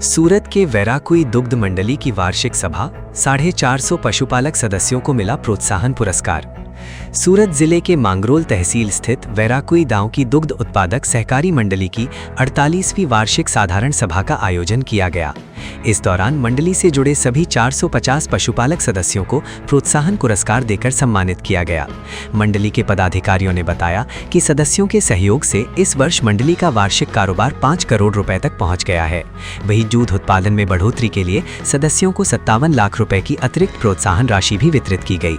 सूरत के वेराकुई दुग्ध मंडली की वार्षिक सभा 450 पशुपालक सदस्यों को मिला प्रोत्साहन पुरस्कार। सूरत जिले के मांगरोल तहसील स्थित वेराकुई गांव की दुग्ध उत्पादक सहकारी मंडली की 48वीं वार्षिक साधारण सभा का आयोजन किया गया। इस दौरान मंडली से जुड़े सभी 450 पशुपालक सदस्यों को प्रोत्साहन पुरस्कार देकर सम्मानित किया गया। मंडली के पदाधिकारियों ने बताया कि सदस्यों के सहयोग से इस वर्ष मंडली का वार्षिक कारोबार 5 करोड़ रुपए तक पहुंच गया है। वहीं दूध उत्पादन में बढ़ोतरी के लिए सदस्यों को 57 लाख रुपए की अतिरिक्त प्रोत्साहन राशि भी वितरित की गई।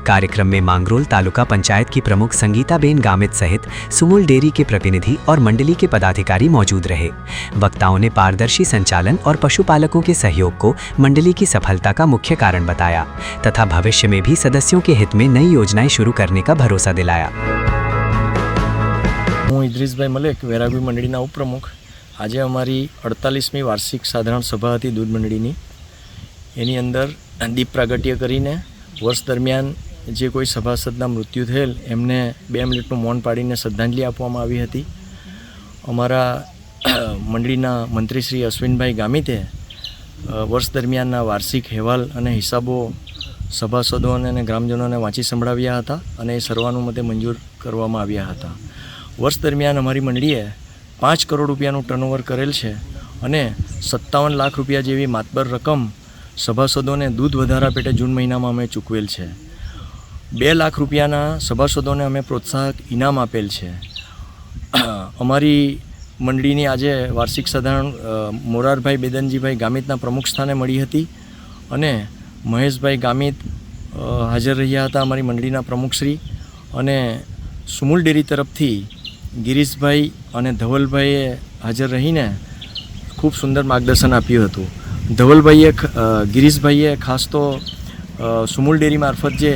कार्यक्रम में मांगरोल तालुका पंचायत की प्रमुख संगीताबेन गामित सहित सुमूल डेयरी के प्रतिनिधि और मंडली के पदाधिकारी मौजूद रहे। वक्ताओं ने पारदर्शी संचालन और पशुपालकों के सहयोग को मंडली की सफलता का मुख्य कारण बताया तथा भविष्य में भी सदस्यों के हित में नई योजनाएं शुरू करने का भरोसा दिलाया। હું ઇદ્રીસભાઈ મલેક વેરાગુઈ મંડળીના ઉપપ્રમુખ। આજે અમારી 48મી વાર્ષિક સાધારણ સભા હતી દૂધ મંડળીની। એની અંદર દીપ પ્રાગટ્ય કરીને વર્ષ દરમિયાન જે કોઈ સભાસદના મૃત્યુ થયેલ એમને 2 મિનિટનું મૌન પાડીને શ્રદ્ધાંજલિ આપવામાં આવી હતી। અમારા મંડળીના મંત્રી શ્રી અશ્વિનભાઈ ગામિતે વર્ષ દરમિયાનના વાર્ષિક અહેવાલ અને હિસાબો સભાસદોને અને ગ્રામજનોને વાંચી સંભળાવ્યા હતા અને એ સર્વાનુમતે મંજૂર કરવામાં આવ્યા હતા। વર્ષ દરમિયાન અમારી મંડળીએ 5 કરોડ રૂપિયાનું ટર્નઓવર કરેલ છે અને 57 લાખ રૂપિયા જેવી માતબર રકમ સભાસદોને દૂધ વધારા પેટે જૂન મહિનામાં અમે ચૂકવેલ છે। 2 લાખ રૂપિયાના સભાસદોને અમે પ્રોત્સાહક ઇનામ આપેલ છે। અમારી મંડળીની આજે વાર્ષિક સાધારણ મોરારભાઈ બેદનજીભાઈ ગામિતના પ્રમુખ સ્થાને મળી હતી અને મહેશભાઈ ગામિત હાજર રહ્યા હતા અમારી મંડળીના પ્રમુખશ્રી અને સુમૂલ ડેરી તરફથી ગિરીશભાઈ અને ધવલભાઈએ હાજર રહીને ખૂબ સુંદર માર્ગદર્શન આપ્યું હતું। ધવલભાઈએ ગિરીશભાઈએ ખાસ તો સુમૂલ ડેરી મારફત જે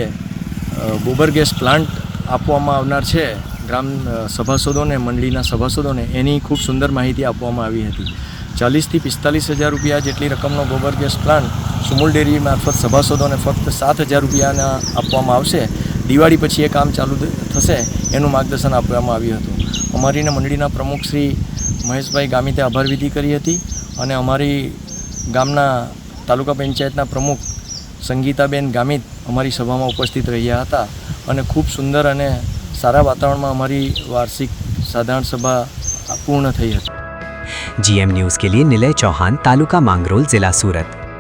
ગોબર ગેસ પ્લાન્ટ આપવામાં આવનાર છે ગ્રામ સભાસદોને મંડળીના સભાસદોને એની ખૂબ સુંદર માહિતી આપવામાં આવી હતી। 40 થી 45 હજાર રૂપિયા જેટલી રકમનો ગોબર ગેસ પ્લાન્ટ સુમૂલ ડેરી મારફત સભાસદોને ફક્ત 7,000 રૂપિયાના આપવામાં આવશે। દિવાળી પછી એ કામ ચાલુ થશે એનું માર્ગદર્શન આપવામાં આવ્યું હતું। અમારીના મંડળીના પ્રમુખ શ્રી મહેશભાઈ ગામિતે આભાર વિધિ કરી હતી અને અમારી ગામના તાલુકા પંચાયતના પ્રમુખ સંગીતાબેન ગામિત અમારી સભામાં ઉપસ્થિત રહ્યા હતા અને ખૂબ સુંદર અને सारा वातावरण में हमारी वार्षिक साधारण सभा पूर्ण थी। GM न्यूज़ के लिए निलय चौहान, तालुका मांगरोल, जिला सूरत।